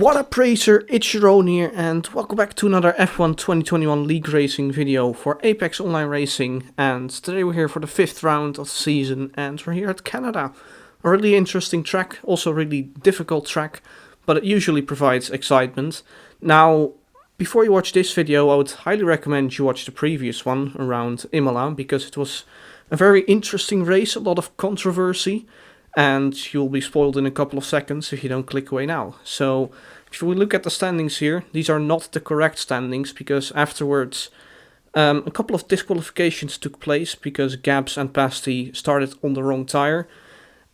What up, racer? ItsJerone here, and welcome back to another F1 2021 League Racing video for Apex Online Racing. And today we're here for the 5th round of the season, and we're here at Canada. A really interesting track, also a really difficult track, but it usually provides excitement. Now, before you watch this video, I would highly recommend you watch the previous one around Imola, because it was a very interesting race, a lot of controversy. And you'll be spoiled in a couple of seconds if you don't click away now. So, if we look at the standings here, these are not the correct standings, because afterwards a couple of disqualifications took place, because Gabs and Pasty started on the wrong tire.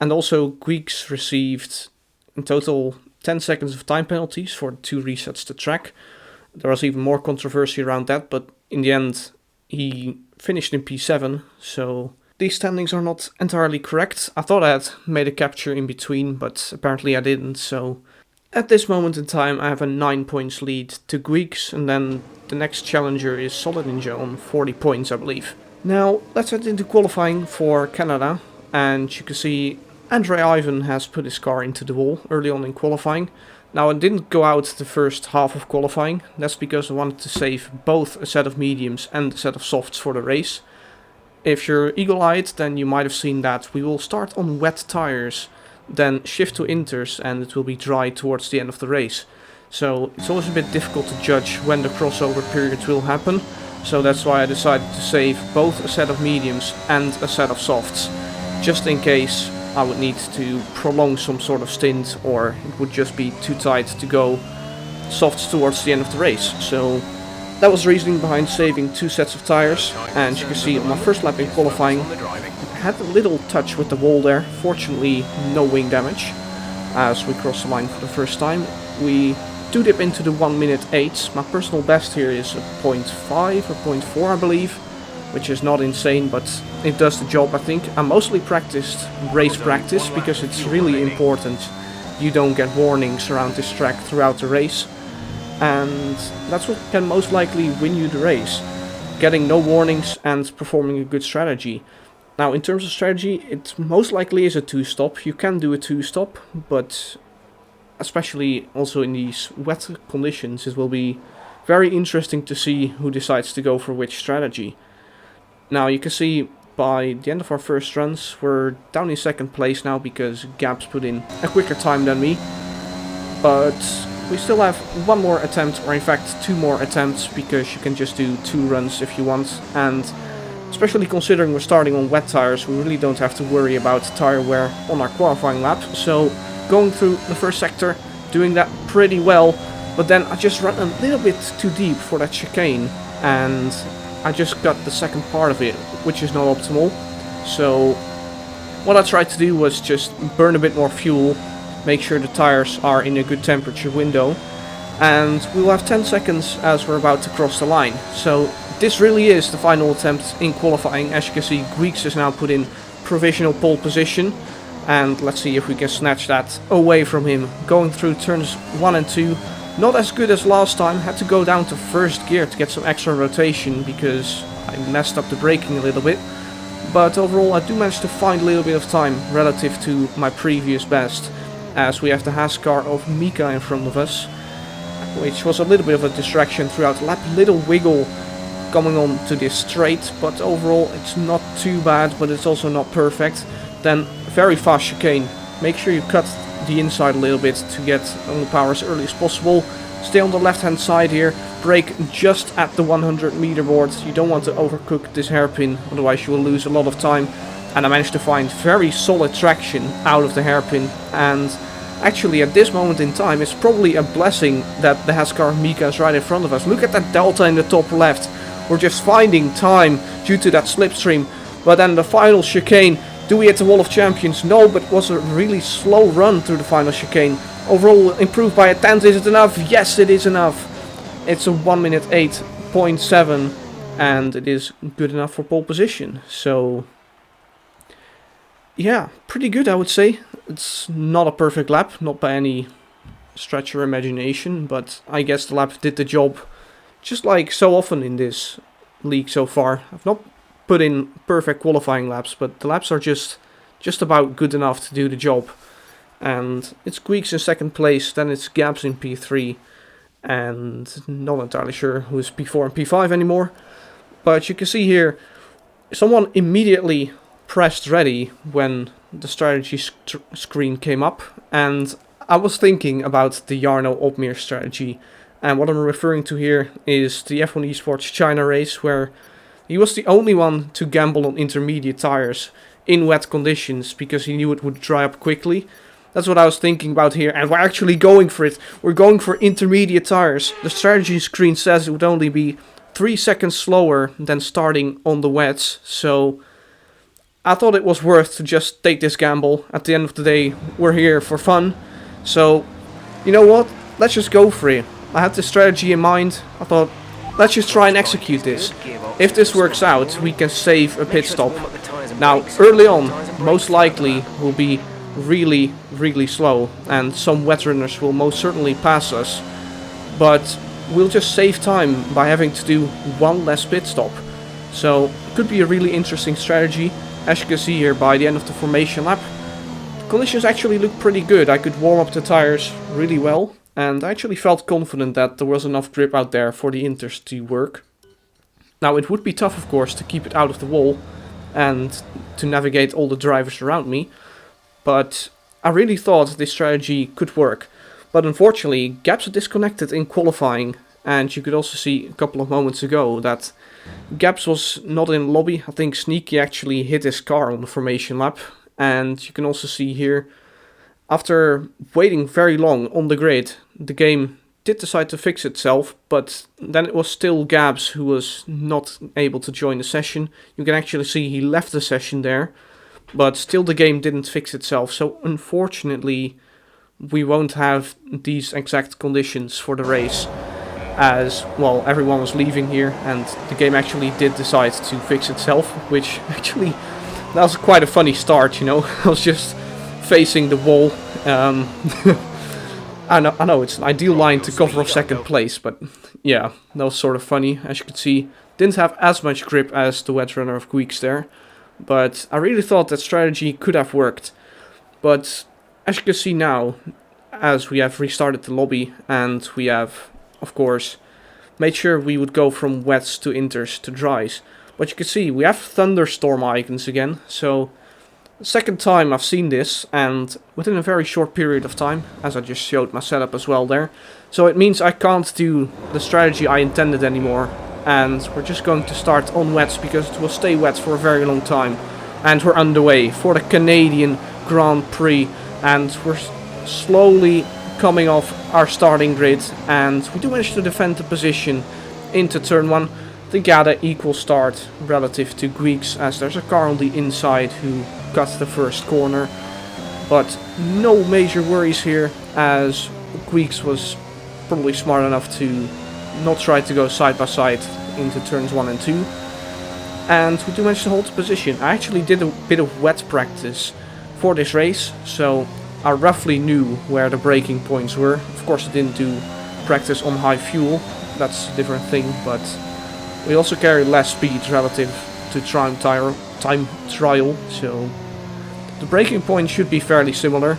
And also Guigs received in total 10 seconds of time penalties for 2 resets to track. There was even more controversy around that, but in the end he finished in P7, so these standings are not entirely correct. I thought I had made a capture in between, but apparently I didn't. So at this moment in time I have a 9 points lead to Guigs, and then the next challenger is Solid Ninja on 40 points, I believe. Now let's head into qualifying for Canada, and you can see Andre Ivan has put his car into the wall early on in qualifying. Now, I didn't go out the first half of qualifying. That's because I wanted to save both a set of mediums and a set of softs for the race. If you're eagle-eyed, then you might have seen that we will start on wet tires, then shift to inters, and it will be dry towards the end of the race. So it's always a bit difficult to judge when the crossover periods will happen. So that's why I decided to save both a set of mediums and a set of softs, just in case I would need to prolong some sort of stint, or it would just be too tight to go softs towards the end of the race. So that was the reasoning behind saving 2 sets of tires, and you can see on my first lap in qualifying I had a little touch with the wall there. Fortunately no wing damage as we crossed the line for the first time. We do dip into the 1 minute 8. My personal best here is a 0.5 or 0.4 I believe, which is not insane, but it does the job I think. I mostly practiced race practice because it's really important you don't get warnings around this track throughout the race. And that's what can most likely win you the race. Getting no warnings and performing a good strategy. Now, in terms of strategy, it most likely is a 2-stop. You can do a 2-stop, but especially also in these wet conditions, it will be very interesting to see who decides to go for which strategy. Now, you can see by the end of our first runs, we're down in 2nd place now because Gabs put in a quicker time than me. But we still have 1 more attempt, or in fact 2 more attempts, because you can just do 2 runs if you want. And especially considering we're starting on wet tires, we really don't have to worry about tire wear on our qualifying lap. So going through the first sector, doing that pretty well, but then I just ran a little bit too deep for that chicane, and I just got the second part of it, which is not optimal. So what I tried to do was just burn a bit more fuel, make sure the tires are in a good temperature window, and we will have 10 seconds as we're about to cross the line. So this really is the final attempt in qualifying. As you can see, Guigs is now put in provisional pole position, and let's see if we can snatch that away from him. Going through turns 1 and 2, not as good as last time. Had to go down to 1st gear to get some extra rotation because I messed up the braking a little bit. But overall I do manage to find a little bit of time relative to my previous best, as we have the Haas car of Mika in front of us, which was a little bit of a distraction throughout the lap. Little wiggle coming on to this straight, but overall it's not too bad, but it's also not perfect. Then very fast chicane. Make sure you cut the inside a little bit to get on the power as early as possible. Stay on the left hand side here, brake just at the 100 meter board. You don't want to overcook this hairpin, otherwise you will lose a lot of time. And I managed to find very solid traction out of the hairpin, and actually at this moment in time it's probably a blessing that the Haskar Mika is right in front of us. Look at that delta in the top left. We're just finding time due to that slipstream. But then the final chicane, do we hit the wall of champions? No, but it was a really slow run through the final chicane. Overall improved by a 10th. Is it enough? Yes, it is enough. It's a 1 minute 8.7, and it is good enough for pole position. So yeah, pretty good I would say. It's not a perfect lap, not by any stretch of imagination, but I guess the lap did the job, just like so often in this league so far. I've not put in perfect qualifying laps, but the laps are just about good enough to do the job. and it's Gweeks in second place, then it's Gabs in P3, and not entirely sure who's P4 and P5 anymore. But you can see here, someone immediately pressed ready when the strategy screen came up, and I was thinking about the Jarno Opmeer strategy, and what I'm referring to here is the F1 Esports China race, where he was the only one to gamble on intermediate tires in wet conditions because he knew it would dry up quickly. That's what I was thinking about here, and we're actually going for it. We're going for intermediate tires. The strategy screen says it would only be 3 seconds slower than starting on the wets, so I thought it was worth to just take this gamble. At the end of the day, we're here for fun, so you know what? Let's just go for it. I had this strategy in mind. I thought, let's just try and execute this. If this works out, we can save a pit stop. Now, early on, most likely will be really slow, and some wet runners will most certainly pass us, but we'll just save time by having to do one less pit stop. So it could be a really interesting strategy. As you can see here, by the end of the formation lap, the conditions actually look pretty good. I could warm up the tires really well, and I actually felt confident that there was enough grip out there for the inters to work. Now, it would be tough, of course, to keep it out of the wall and to navigate all the drivers around me, but I really thought this strategy could work. But unfortunately, Gabs are disconnected in qualifying, and you could also see a couple of moments ago that Gabs was not in lobby. I think Sneaky actually hit his car on the formation lap, and you can also see here, after waiting very long on the grid, the game did decide to fix itself, but then it was still Gabs who was not able to join the session. You can actually see he left the session there, but still the game didn't fix itself, so unfortunately we won't have these exact conditions for the race, as, well, everyone was leaving here, and the game actually did decide to fix itself, which actually, that was quite a funny start, you know. I was just facing the wall. I know it's an ideal line to cover off second place, but yeah, that was sort of funny. As you can see, didn't have as much grip as the wet runner of Gweeks there, but I really thought that strategy could have worked. But as you can see now, as we have restarted the lobby, and we have, of course, made sure we would go from wets to inters to dries. But you can see, we have thunderstorm icons again, so second time I've seen this, and within a very short period of time, as I just showed my setup as well there. So it means I can't do the strategy I intended anymore, and we're just going to start on wets because it will stay wet for a very long time. And we're underway for the Canadian Grand Prix, and we're slowly coming off our starting grid, and we do manage to defend the position into turn 1. I think I had an equal start relative to Gweeks, as there's a car on the inside who got the first corner, but no major worries here, as Gweeks was probably smart enough to not try to go side by side into turns 1 and 2, and we do manage to hold the position. I actually did a bit of wet practice for this race, so I roughly knew where the braking points were. Of course I didn't do practice on high fuel, that's a different thing, but we also carry less speed relative to time trial, so the braking point should be fairly similar.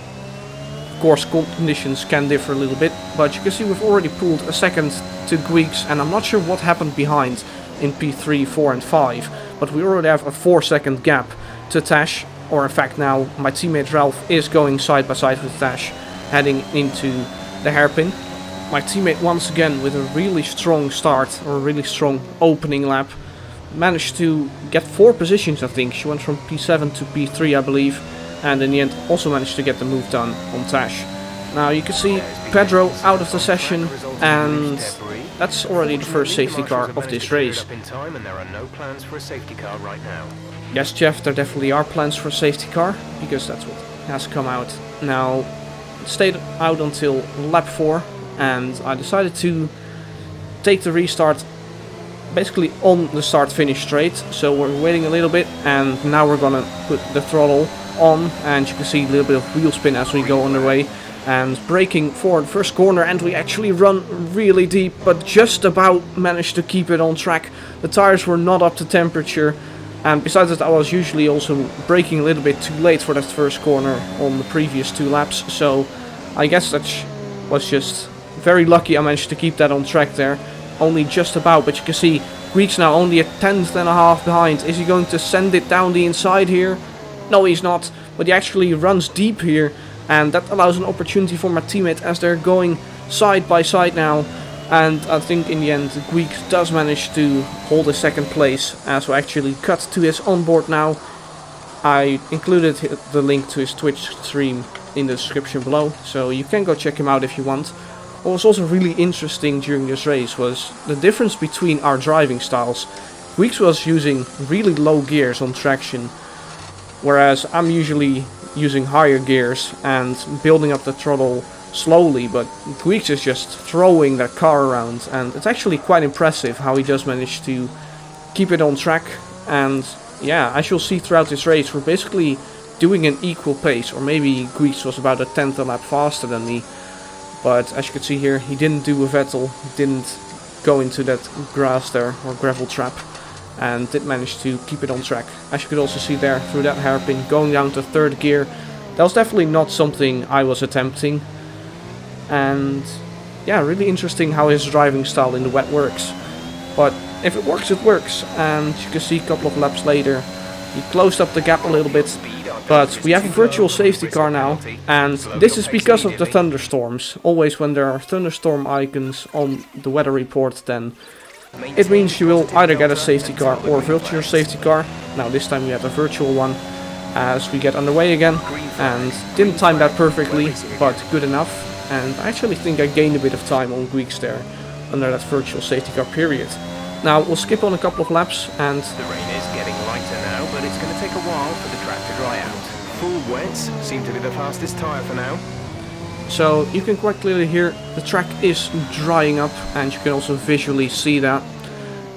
Of course, conditions can differ a little bit, but you can see we've already pulled a second to Gweeks, and I'm not sure what happened behind in P3, 4 and 5, but we already have a 4-second gap to Tash, or in fact now my teammate Ralph is going side by side with Tash, heading into the hairpin. My teammate once again with a really strong start, or a really strong opening lap, managed to get 4 positions I think. She went from P7 to P3 I believe, and in the end also managed to get the move done on Tash. Now you can see Pedro out of the session, and that's already the first safety car of this race. Yes, Jeff, there definitely are plans for a safety car, because that's what has come out. Now, it stayed out until lap 4, and I decided to take the restart basically on the start-finish straight. So we're waiting a little bit, and now we're gonna put the throttle on, and you can see a little bit of wheel spin as we go underway, and braking for the first corner, and we actually run really deep, but just about managed to keep it on track. The tires were not up to temperature, And besides that, I was usually also braking a little bit too late for that first corner on the previous 2 laps, so I guess that was just very lucky I managed to keep that on track there. Only just about, but you can see Greek's now only a tenth and a half behind. Is he going to send it down the inside here? No, he's not, but he actually runs deep here, and that allows an opportunity for my teammate as they're going side by side now. And I think in the end, Greek does manage to hold a second place, as we actually cut to his onboard now. I included the link to his Twitch stream in the description below, so you can go check him out if you want. What was also really interesting during this race was the difference between our driving styles. Greeks was using really low gears on traction, whereas I'm usually using higher gears and building up the throttle slowly, but Greeks is just throwing that car around, and it's actually quite impressive how he does manage to keep it on track. And yeah, as you'll see throughout this race, we're basically doing an equal pace, or maybe Greeks was about a tenth a lap faster than me, but as you can see here, he didn't do a Vettel, he didn't go into that grass there, or gravel trap, and did manage to keep it on track. As you could also see there, through that hairpin, going down to 3rd gear, that was definitely not something I was attempting. And yeah, really interesting how his driving style in the wet works. But if it works, it works. And you can see a couple of laps later, he closed up the gap a little bit. But we have a virtual safety car now, and this is because of the thunderstorms. Always when there are thunderstorm icons on the weather report, then it means you will either get a safety car or a virtual safety car. Now this time we have a virtual one as we get underway again, and didn't time that perfectly, but good enough. And I actually think I gained a bit of time on Greeks there under that virtual safety car period. Now we'll skip on a couple of laps, and the rain is getting lighter now, but it's going to take a while for the track to dry out. Full wets seem to be the fastest tyre for now. So you can quite clearly hear the track is drying up, and you can also visually see that.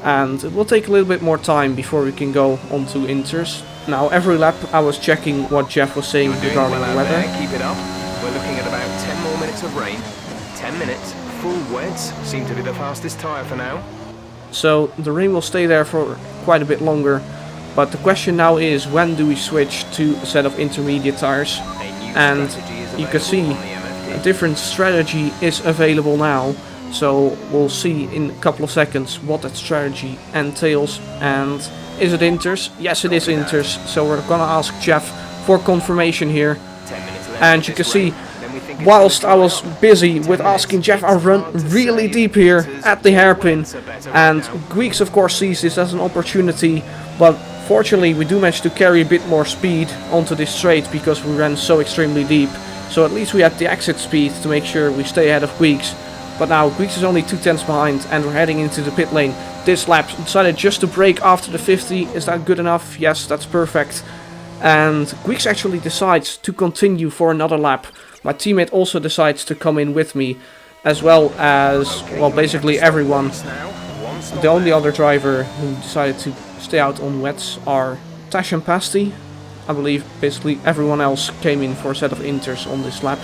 And it will take a little bit more time before we can go on to inters. Now every lap I was checking what Jeff was saying regarding the weather. Keep it up. We're looking at about 10 more minutes of rain. 10 minutes. Full wets seem to be the fastest tyre for now. So the rain will stay there for quite a bit longer. But the question now is, when do we switch to a set of intermediate tyres? And you can see a different strategy is available now. So we'll see in a couple of seconds what that strategy entails. And is it inters? Yes, it is inters. So we're gonna ask Jeff for confirmation here. And you can see, whilst I was busy with asking Jeff, I run really deep here at the hairpin. And Greeks of course sees this as an opportunity, but fortunately we do manage to carry a bit more speed onto this straight because we ran so extremely deep. So at least we had the exit speed to make sure we stay ahead of Greeks. But now Greeks is only 2 tenths behind, and we're heading into the pit lane. This lap decided just to brake after the 50. Is that good enough? Yes, that's perfect. And Greeks actually decides to continue for another lap. My teammate also decides to come in with me, as well as, well, basically everyone. The only other driver who decided to stay out on wets are Tash and Pasty. I believe basically everyone else came in for a set of inters on this lap.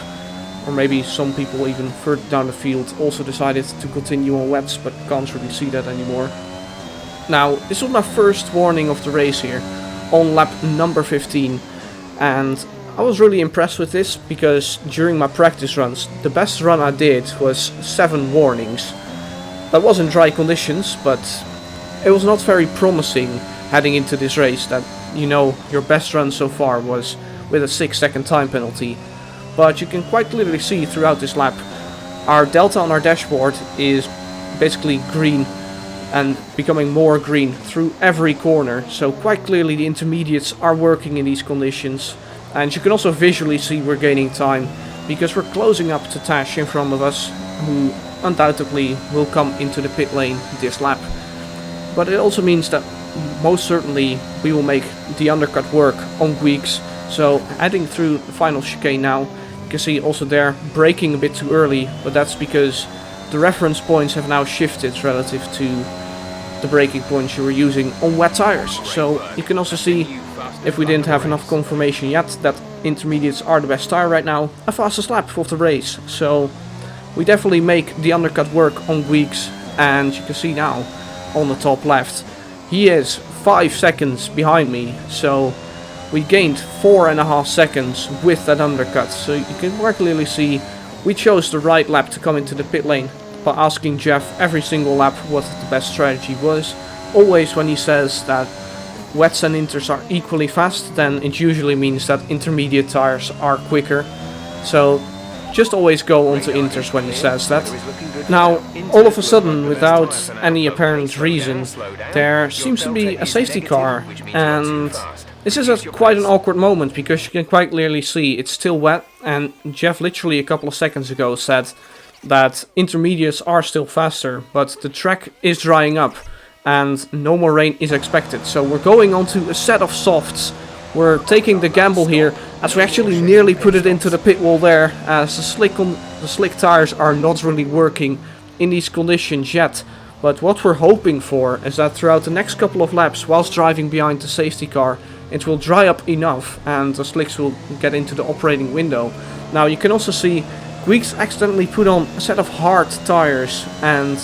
Or maybe some people even further down the field also decided to continue on wets, but can't really see that anymore. Now, this was my first warning of the race here, on lap number 15, and I was really impressed with this because during my practice runs, the best run I did was 7 warnings. That was in dry conditions, but it was not very promising heading into this race that, you know, your best run so far was with a 6-second time penalty. But you can quite clearly see throughout this lap, our delta on our dashboard is basically green and becoming more green through every corner. So quite clearly the intermediates are working in these conditions. And you can also visually see we're gaining time because we're closing up to Tash in front of us, who undoubtedly will come into the pit lane this lap. But it also means that most certainly we will make the undercut work on Greeks. So heading through the final chicane now, you can see also there braking a bit too early, but that's because the reference points have now shifted relative to the braking points you were using on wet tires. So you can also see, if we didn't have enough confirmation yet, that intermediates are the best tire right now, a fastest lap of the race. So we definitely make the undercut work on Greeks, and you can see now on the top left, he is 5 seconds behind me, so we gained 4.5 seconds with that undercut. So you can quite clearly see we chose the right lap to come into the pit lane by asking Jeff every single lap what the best strategy was. Always when he says that wets and inters are equally fast, then it usually means that intermediate tires are quicker. So just always go onto inters when he says that. Now, all of a sudden, without any apparent reason, there seems to be a safety car, and this is quite an awkward moment because you can quite clearly see it's still wet, and Jeff literally a couple of seconds ago said that intermediates are still faster, but the track is drying up and no more rain is expected. So we're going on to a set of softs. We're taking the gamble here as we actually nearly put it into the pit wall there, as the slick tires are not really working in these conditions yet. But what we're hoping for is that throughout the next couple of laps, whilst driving behind the safety car, it will dry up enough and the slicks will get into the operating window. Now you can also see Gweeks accidentally put on a set of hard tires and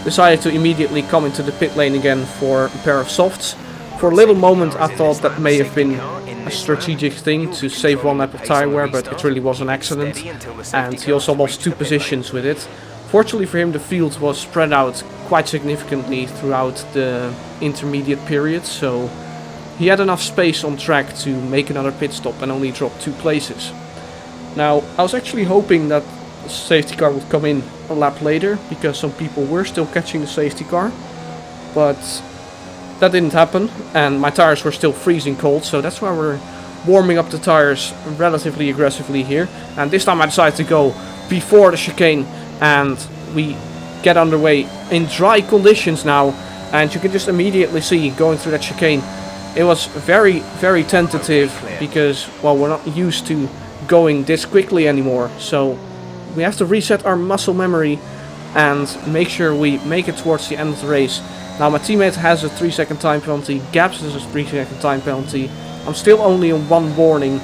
decided to immediately come into the pit lane again for a pair of softs. For a little moment I thought that may have been a strategic thing to save one lap of tire wear, but it really was an accident, and he also lost 2 positions with it. Fortunately for him, the field was spread out quite significantly throughout the intermediate period, so he had enough space on track to make another pit stop and only drop 2 places. Now, I was actually hoping that the safety car would come in a lap later, because some people were still catching the safety car, but that didn't happen, and my tires were still freezing cold, so that's why we're warming up the tires relatively aggressively here. And this time I decided to go before the chicane, and we get underway in dry conditions now, and you can just immediately see going through that chicane. It was very, very tentative because, well, we're not used to going this quickly anymore, so we have to reset our muscle memory and make sure we make it towards the end of the race. Now my teammate has a 3-second time penalty, Gaps has a 3-second time penalty, I'm still only on 1 warning,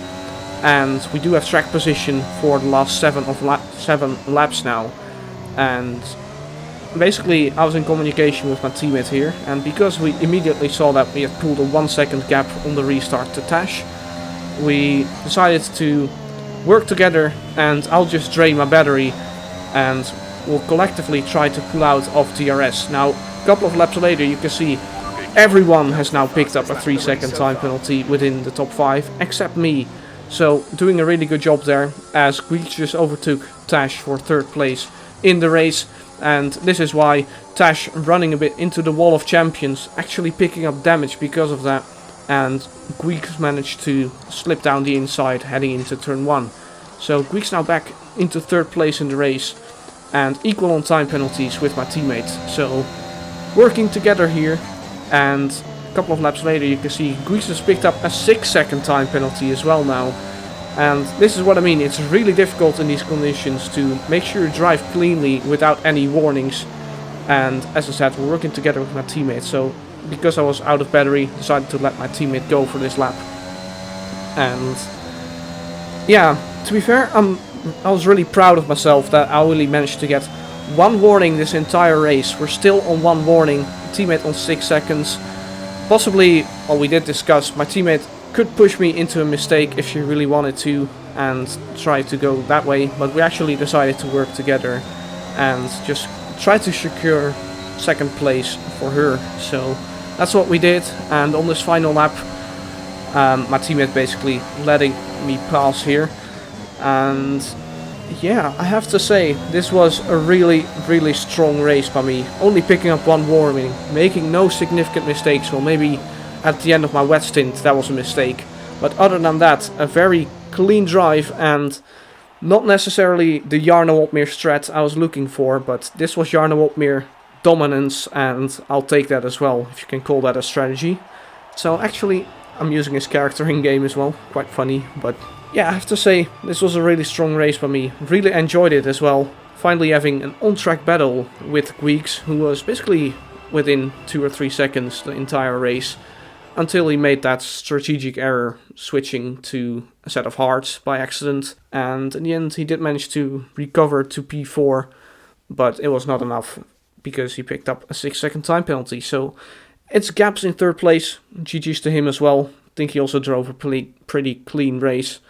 and we do have track position for the last 7 laps now. And basically I was in communication with my teammate here, and because we immediately saw that we had pulled a 1-second gap on the restart to Tash, we decided to work together, and I'll just drain my battery and we'll collectively try to pull out of DRS. Now, a couple of laps later you can see everyone has now picked up a 3-second time penalty within the top 5 except me. So doing a really good job there, as Gweeks just overtook Tash for 3rd place in the race, and this is why Tash running a bit into the wall of champions, actually picking up damage because of that, and Gweeks managed to slip down the inside heading into turn 1. So Gweeks now back into 3rd place in the race and equal on time penalties with my teammate. So working together here, and a couple of laps later you can see Gweeks has picked up a 6-second time penalty as well now. And this is what I mean, it's really difficult in these conditions to make sure you drive cleanly without any warnings. And as I said, we're working together with my teammate, so because I was out of battery, decided to let my teammate go for this lap. And yeah, to be fair, I was really proud of myself that I really managed to get 1 warning this entire race. We're still on 1 warning, teammate on 6 seconds. Possibly, well, we did discuss, my teammate could push me into a mistake if she really wanted to and try to go that way, but we actually decided to work together and just try to secure 2nd place for her. So that's what we did, and on this final lap my teammate basically letting me pass here. And yeah, I have to say, this was a really, really strong race by me. Only picking up 1 warning, making no significant mistakes. Well, maybe at the end of my wet stint that was a mistake, but other than that, a very clean drive, and not necessarily the Jarno Opmeer strat I was looking for, but this was Jarno Opmeer dominance, and I'll take that as well, if you can call that a strategy. So actually, I'm using his character in game as well, quite funny, but yeah, I have to say, this was a really strong race by me. Really enjoyed it as well. Finally having an on-track battle with Gweeks, who was basically within 2 or 3 seconds the entire race, until he made that strategic error switching to a set of hards by accident. And in the end he did manage to recover to P4, but it was not enough because he picked up a 6-second time penalty. So It's Gaps in third place. GG's to him as well. I think he also drove a pretty clean race.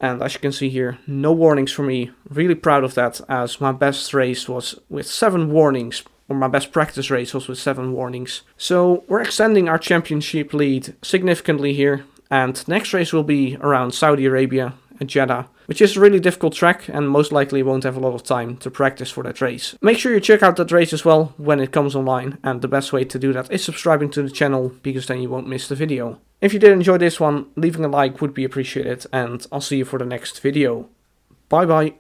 And as you can see here, no warnings for me. Really proud of that, as my best race was with 7 warnings. Or my best practice race was with 7 warnings. So we're extending our championship lead significantly here. And next race will be around Saudi Arabia at Jeddah, which is a really difficult track and most likely won't have a lot of time to practice for that race. Make sure you check out that race as well when it comes online, and the best way to do that is subscribing to the channel, because then you won't miss the video. If you did enjoy this one, leaving a like would be appreciated, and I'll see you for the next video. Bye bye.